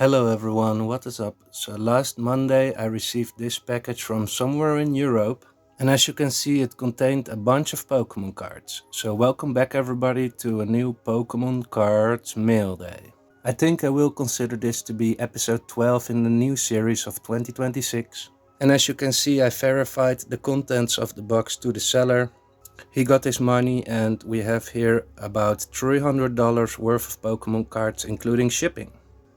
Hello everyone, what is up? So last Monday I received this package from somewhere in Europe, and as you can see it contained a bunch of Pokemon cards. So welcome back everybody to a new Pokemon Cards Mail Day. I think I will consider this to be episode 12 in the new series of 2026. And as you can see I verified the contents of the box to the seller. He got his money and we have here about $300 worth of Pokemon cards including shipping.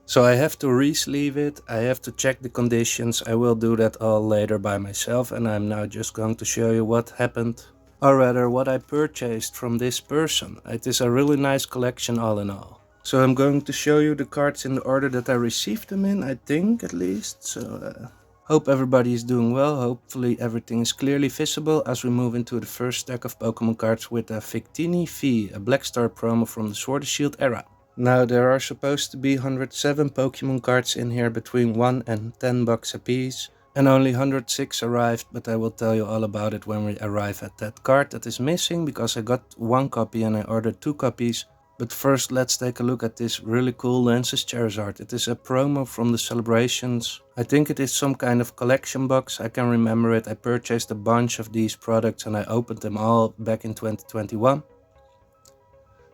So I have to re-sleeve it, I have to check the conditions, I will do that all later by myself, and I'm now just going to show you what happened. Or rather what I purchased from this person. It is a really nice collection all in all. So I'm going to show you the cards in the order that I received them in, I think at least. So hope everybody is doing well, hopefully everything is clearly visible as we move into the first stack of Pokemon cards with a Victini V, a Black Star promo from the Sword and Shield era. Now there are supposed to be 107 Pokemon cards in here between 1 and 10 bucks a piece. And only 106 arrived, but I will tell you all about it when we arrive at that card that is missing because I got one copy and I ordered 2 copies. But first let's take a look at this really cool Lance's Charizard. It is a promo from the celebrations. I think it is some kind of collection box, I can remember it. I purchased a bunch of these products and I opened them all back in 2021.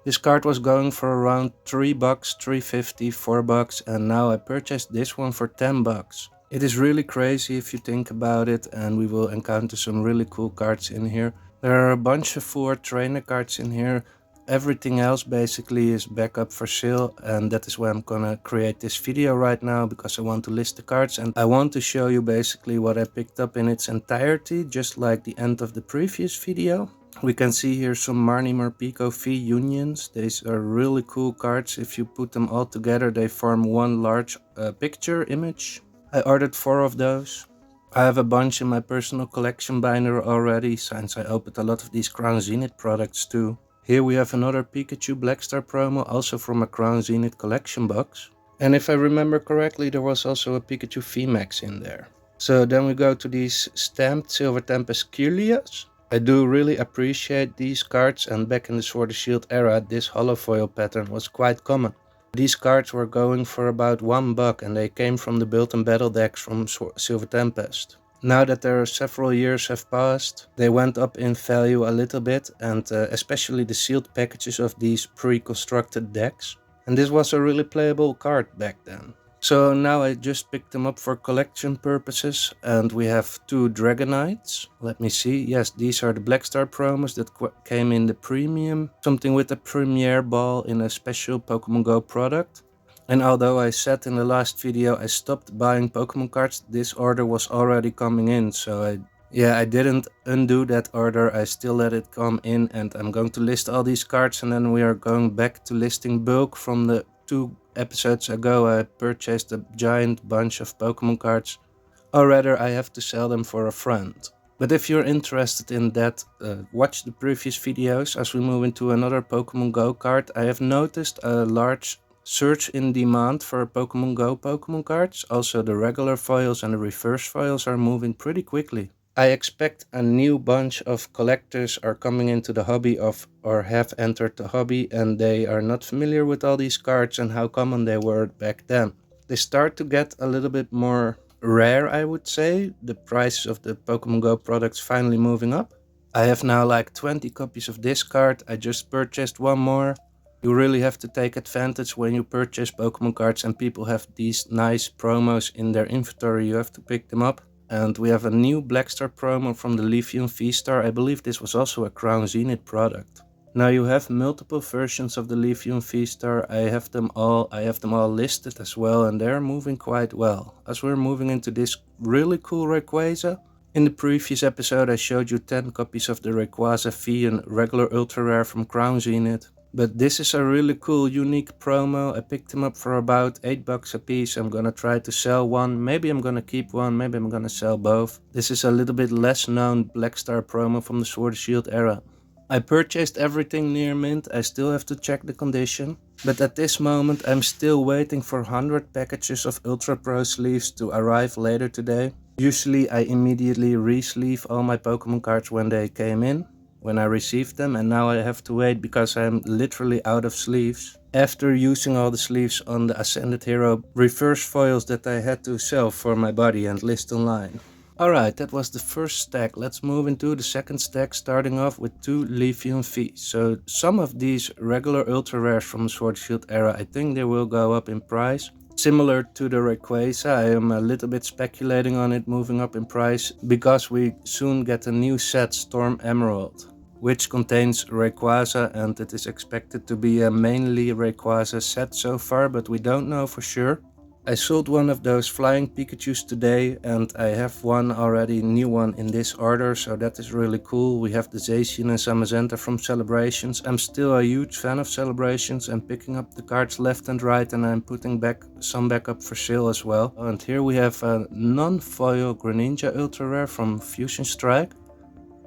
This card was going for around 3 bucks, 3.50, 4 bucks, and now I purchased this one for 10 bucks. It is really crazy if you think about it, and we will encounter some really cool cards in here. There are a bunch of 4 trainer cards in here. Everything else basically is back up for sale, and that is why I'm gonna create this video right now, because I want to list the cards and I want to show you basically what I picked up in its entirety, just like the end of the previous video. We can see here some Marnie Morpeko V unions. These are really cool cards. If you put them all together, they form one large picture image. I ordered 4 of those. I have a bunch in my personal collection binder already, since I opened a lot of these Crown Zenith products too. Here we have another Pikachu Black Star promo, also from a Crown Zenith collection box. And if I remember correctly, there was also a Pikachu VMAX in there. So then we go to these stamped Silver Tempest Kirlias. I do really appreciate these cards, and back in the Sword and Shield era this holofoil pattern was quite common. These cards were going for about $1 and they came from the built and battle decks from Silver Tempest. Now that there are several years have passed, they went up in value a little bit, and especially the sealed packages of these pre-constructed decks. And this was a really playable card back then. So now I just picked them up for collection purposes, and we have 2 Dragonites. Let me see, yes, these are the Black Star promos that came in the premium. Something with a premiere ball in a special Pokemon Go product. And although I said in the last video I stopped buying Pokemon cards, this order was already coming in, so I didn't undo that order, I still let it come in, and I'm going to list all these cards, and then we are going back to listing bulk. From the 2 episodes ago I purchased a giant bunch of Pokemon cards, or rather I have to sell them for a friend. But if you're interested in that, watch the previous videos. As we move into another Pokemon Go card, I have noticed a large surge in demand for Pokemon Go Pokemon cards. Also the regular foils and the reverse foils are moving pretty quickly. I expect a new bunch of collectors are coming into the hobby or have entered the hobby, and they are not familiar with all these cards and how common they were back then. They start to get a little bit more rare, I would say. The prices of the Pokemon Go products finally moving up. I have now like 20 copies of this card. I just purchased one more. You really have to take advantage when you purchase Pokemon cards and people have these nice promos in their inventory. You have to pick them up. And we have a new Black Star promo from the Lithium V-Star. I believe this was also a Crown Zenith product. Now you have multiple versions of the Lithium V-Star. I have them all listed as well, and they're moving quite well. As we're moving into this really cool Rayquaza. In the previous episode I showed you 10 copies of the Rayquaza V, and regular ultra rare from Crown Zenith. But this is a really cool, unique promo. I picked them up for about 8 bucks a piece. I'm gonna try to sell one. Maybe I'm gonna keep one, maybe I'm gonna sell both. This is a little bit less known Black Star promo from the Sword and Shield era. I purchased everything near mint. I still have to check the condition. But at this moment I'm still waiting for 100 packages of Ultra Pro sleeves to arrive later today. Usually I immediately re-sleeve all my Pokemon cards when they came in, when I received them, and now I have to wait because I'm literally out of sleeves. after using all the sleeves on the Ascended Hero reverse foils that I had to sell for my body and list online. Alright, that was the first stack. Let's move into the second stack, starting off with 2 Levian V. So some of these regular ultra rares from the Sword Shield era, I think they will go up in price. Similar to the Rayquaza, I am a little bit speculating on it moving up in price because we soon get a new set, Storm Emerald, which contains Rayquaza, and it is expected to be a mainly Rayquaza set so far, but we don't know for sure. I sold one of those flying Pikachus today, and I have one already, new one in this order, so that is really cool. We have the Zacian and Zamazenta from Celebrations. I'm still a huge fan of Celebrations. I'm picking up the cards left and right, and I'm putting some back up for sale as well. And here we have a non-foil Greninja Ultra Rare from Fusion Strike.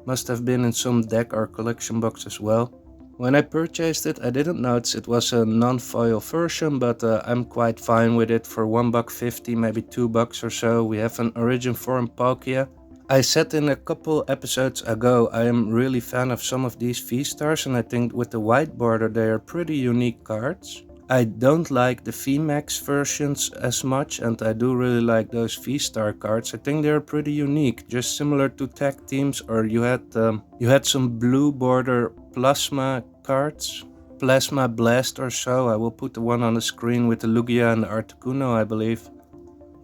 Must have been in some deck or collection box as well. When I purchased it, I didn't notice it was a non-foil version, but I'm quite fine with it for $1.50, maybe $2 or so. We have an Origin Form Palkia. I said in a couple episodes ago, I am really fan of some of these V-Stars, and I think with the white border they are pretty unique cards. I don't like the VMAX versions as much, and I do really like those V-Star cards. I think they're pretty unique, just similar to tag teams, or you had some blue border Plasma cards, Plasma Blast or so. I will put the one on the screen with the Lugia and the Articuno, I believe.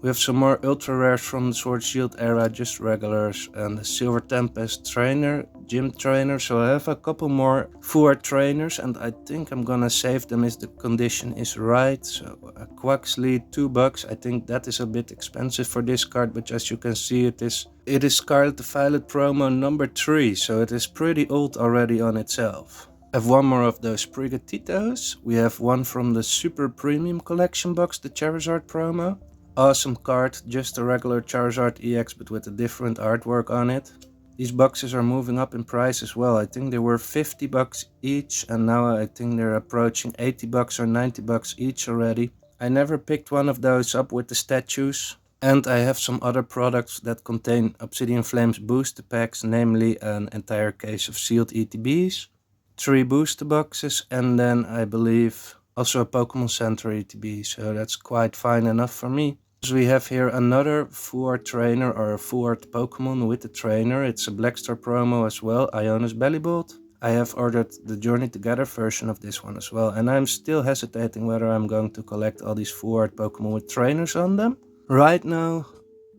We have some more ultra rares from the Sword Shield era, just regulars, and the Silver Tempest trainer, gym trainer. So I have a couple more full art trainers, and I think I'm gonna save them if the condition is right. So a Quaxley, $2. I think that is a bit expensive for this card, but as you can see, it is Scarlet the Violet promo number 3, so it is pretty old already on itself. I have one more of those Prigatitos. We have one from the Super Premium Collection box, the Charizard promo. Awesome card, just a regular Charizard EX but with a different artwork on it. These boxes are moving up in price as well. I think they were $50 each, and now I think they're approaching $80 or $90 each already. I never picked one of those up with the statues. And I have some other products that contain Obsidian Flames booster packs, namely an entire case of sealed ETBs, 3 booster boxes, and then I believe also a Pokemon Center ETB, so that's quite fine enough for me. So we have here another full art trainer, or a full art Pokemon with a trainer. It's a Blackstar promo as well, Ionis Bellibolt. I have ordered the Journey Together version of this one as well, and I'm still hesitating whether I'm going to collect all these full art Pokemon with trainers on them. Right now,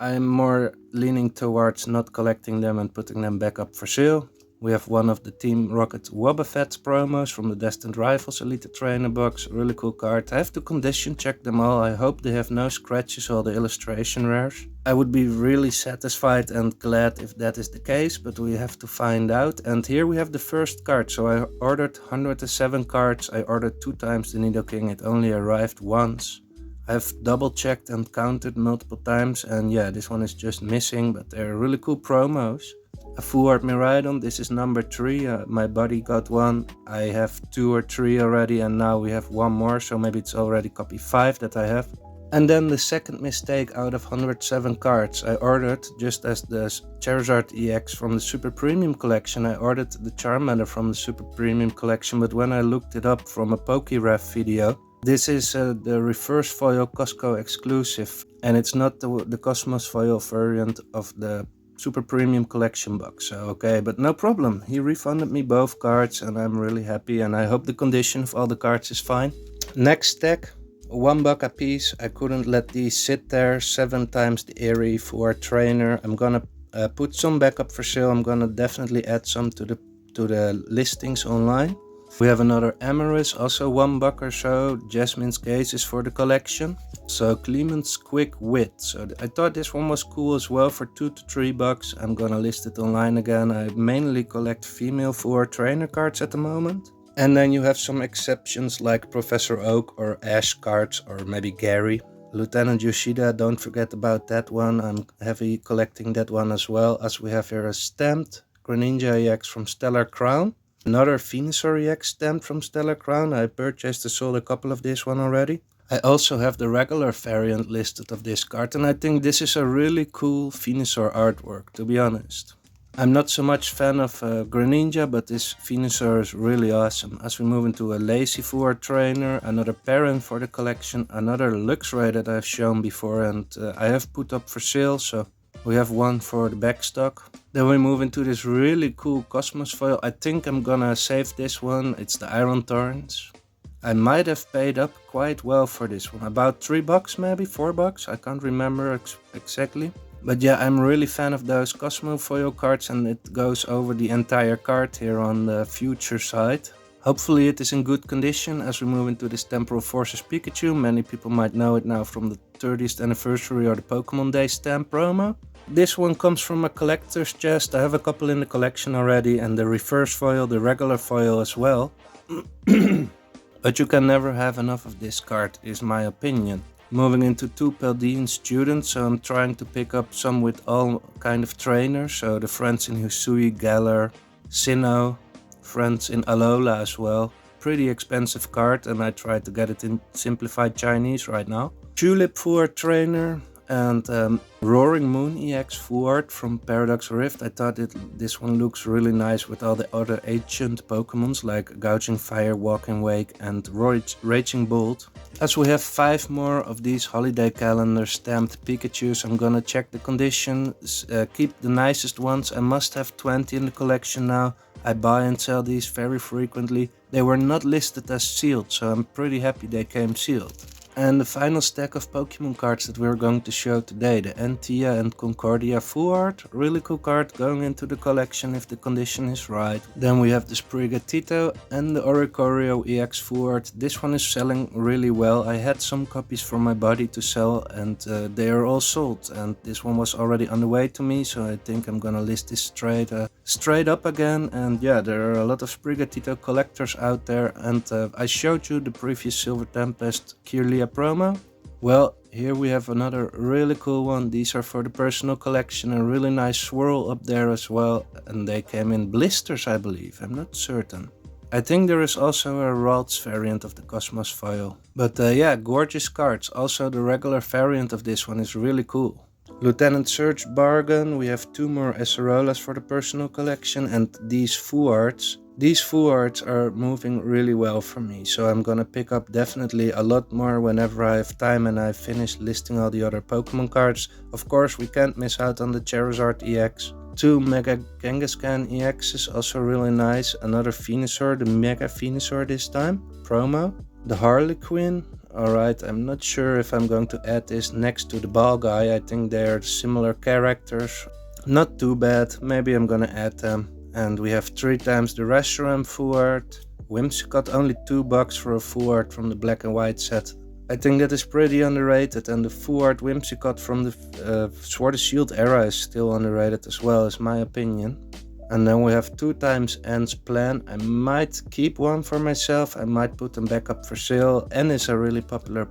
I'm more leaning towards not collecting them and putting them back up for sale. We have one of the Team Rocket Wobbuffet promos from the Destined Rivals Elite Trainer box. Really cool card. I have to condition check them all. I hope they have no scratches, all the illustration rares. I would be really satisfied and glad if that is the case, but we have to find out. And here we have the first card. So I ordered 107 cards. I ordered 2 times the Nidoking. It only arrived once. I've double checked and counted multiple times, and yeah, this one is just missing, but they're really cool promos. A full art Miraidon, this is number 3, my buddy got one. I have 2 or 3 already, and now we have one more, so maybe it's already copy 5 that I have. And then the second mistake out of 107 cards, I ordered, just as the Charizard EX from the Super Premium Collection, I ordered the Charmander from the Super Premium Collection, but when I looked it up from a PokeRef video, this is the reverse foil Costco exclusive, and it's not the Cosmos foil variant of the Super Premium Collection box. So okay, but no problem. He refunded me both cards, and I'm really happy, and I hope the condition of all the cards is fine. Next stack, $1 a piece. I couldn't let these sit there. 7 times the Eerie for a trainer. I'm gonna put some back up for sale. I'm gonna definitely add some to the listings online. We have another Amarys, also $1 or so. Jasmine's Gaze is for the collection. So Clement's Quick Wit. So I thought this one was cool as well for $2 to $3. I'm gonna list it online again. I mainly collect female full art trainer cards at the moment. And then you have some exceptions like Professor Oak or Ash cards, or maybe Gary. Lieutenant Yoshida, don't forget about that one. I'm heavy collecting that one as well. As we have here a stamped Greninja EX from Stellar Crown. Another Venusaur EX stamped from Stellar Crown. I purchased and sold a couple of this one already. I also have the regular variant listed of this card, and I think this is a really cool Venusaur artwork, to be honest. I'm not so much fan of Greninja, but this Venusaur is really awesome. As we move into a Lazy Four trainer, another parent for the collection, another Luxray that I've shown before and I have put up for sale, so we have one for the backstock. Then we move into this really cool Cosmos foil. I think I'm gonna save this one. It's the Iron Torrents. I might have paid up quite well for this one. About $3 maybe, $4. I can't remember exactly. But yeah, I'm really fan of those Cosmo foil cards and it goes over the entire card here on the future side. Hopefully it is in good condition as we move into this Temporal Forces Pikachu. Many people might know it now from the 30th anniversary or the Pokemon Day stamp promo. This one comes from a collector's chest. I have a couple in the collection already and the reverse foil, the regular foil as well. But you can never have enough of this card, is my opinion. Moving into two Paldean students, so I'm trying to pick up some with all kind of trainers. So the friends in Hisui, Galar, Sinnoh, friends in Alola as well. Pretty expensive card and I tried to get it in simplified Chinese right now. Tulip Full Trainer and Roaring Moon EX Full Art from Paradox Rift. I thought this one looks really nice with all the other ancient Pokemons like Gouging Fire, Walking Wake and Raging Bolt. As we have 5 more of these holiday calendar stamped Pikachus, I'm gonna check the condition, keep the nicest ones. I must have 20 in the collection now. I buy and sell these very frequently. They were not listed as sealed, so I'm pretty happy they came sealed. And the final stack of Pokemon cards that we're going to show today, the Antia and Concordia Full Art. Really cool card going into the collection if the condition is right. Then we have the Sprigatito and the Oricorio EX Full Art. This one is selling really well. I had some copies from my buddy to sell and they are all sold. And this one was already on the way to me, so I think I'm gonna list this straight up again. And yeah, there are a lot of Sprigatito collectors out there. And I showed you the previous Silver Tempest Kirlia promo. Well, here we have another really cool one. These are for the personal collection. A really nice swirl up there as well. And they came in blisters, I believe. I'm not certain. I think there is also a Ralts variant of the Cosmos foil. But yeah, gorgeous cards. Also the regular variant of this one is really cool. Lieutenant Surge Bargain. We have 2 more Acerolas for the personal collection and these Full Arts. These Full Arts are moving really well for me, so I'm gonna pick up definitely a lot more whenever I have time and I've finished listing all the other Pokemon cards. Of course, we can't miss out on the Charizard EX. 2 Mega Kangaskhan EXs, also really nice. Another Venusaur, the Mega Venusaur this time, promo. The Harlequin. Alright, I'm not sure if I'm going to add this next to the Ball Guy. I think they're similar characters. Not too bad, maybe I'm gonna add them. And we have 3 times the Reshiram Full Art. Whimsicott, only $2 for a Full Art from the Black and White set. I think that is pretty underrated, and the Full Art Whimsicott from the Sword and Shield era is still underrated as well, is my opinion. And then we have 2 times Ant's Plan. I might keep one for myself, I might put them back up for sale. N is a really popular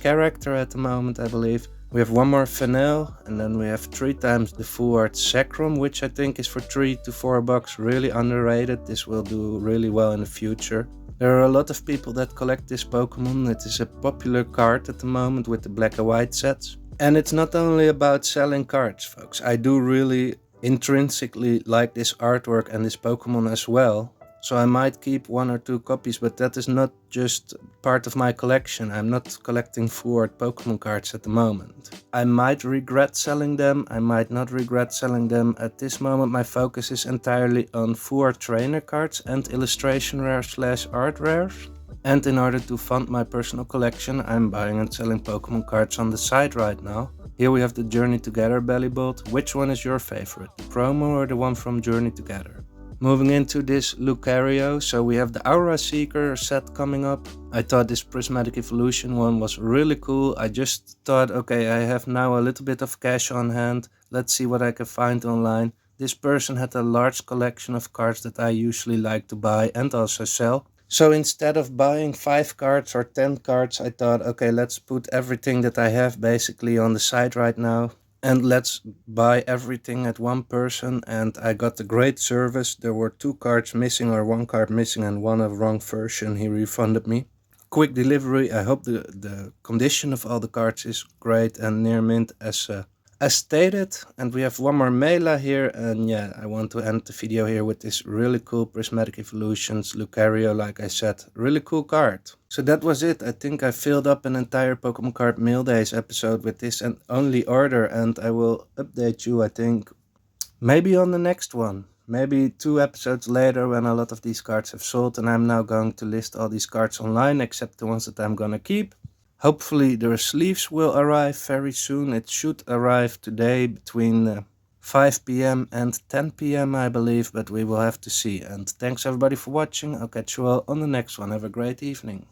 character at the moment, I believe. We have 1 more Fennel, and then we have 3 times the Full Art Sacrum, which I think is for $3 to $4, really underrated. This will do really well in the future. There are a lot of people that collect this Pokemon. It is a popular card at the moment with the Black and White sets. And it's not only about selling cards, folks. I do really intrinsically like this artwork and this Pokemon as well. So I might keep 1 or 2 copies, but that is not just part of my collection. I'm not collecting Full Art Pokemon cards at the moment. I might regret selling them, I might not regret selling them. At this moment my focus is entirely on Full Art trainer cards and illustration rares / art rares. And in order to fund my personal collection, I'm buying and selling Pokemon cards on the side right now. Here we have the Journey Together Bellybolt. Which one is your favorite, the promo or the one from Journey Together? Moving into this Lucario, so we have the Aura Seeker set coming up. I thought this Prismatic Evolution one was really cool. I just thought, okay, I have now a little bit of cash on hand. Let's see what I can find online. This person had a large collection of cards that I usually like to buy and also sell. So instead of buying 5 cards or 10 cards, I thought, okay, let's put everything that I have basically on the site right now. And let's buy everything at one person, and I got a great service. There were 2 cards missing or 1 card missing and 1 of wrong version. He refunded me. Quick delivery. I hope the condition of all the cards is great and near mint as as stated, and we have one more Mela here, and yeah, I want to end the video here with this really cool Prismatic Evolutions Lucario, like I said, really cool card. So that was it. I think I filled up an entire Pokemon Card Mail Days episode with this and only order, and I will update you, I think, maybe on the next one. Maybe 2 episodes later when a lot of these cards have sold, and I'm now going to list all these cards online except the ones that I'm gonna keep. Hopefully the sleeves will arrive very soon. It should arrive today between 5 p.m. and 10 p.m. I believe, but we will have to see. And thanks everybody for watching. I'll catch you all on the next one. Have a great evening.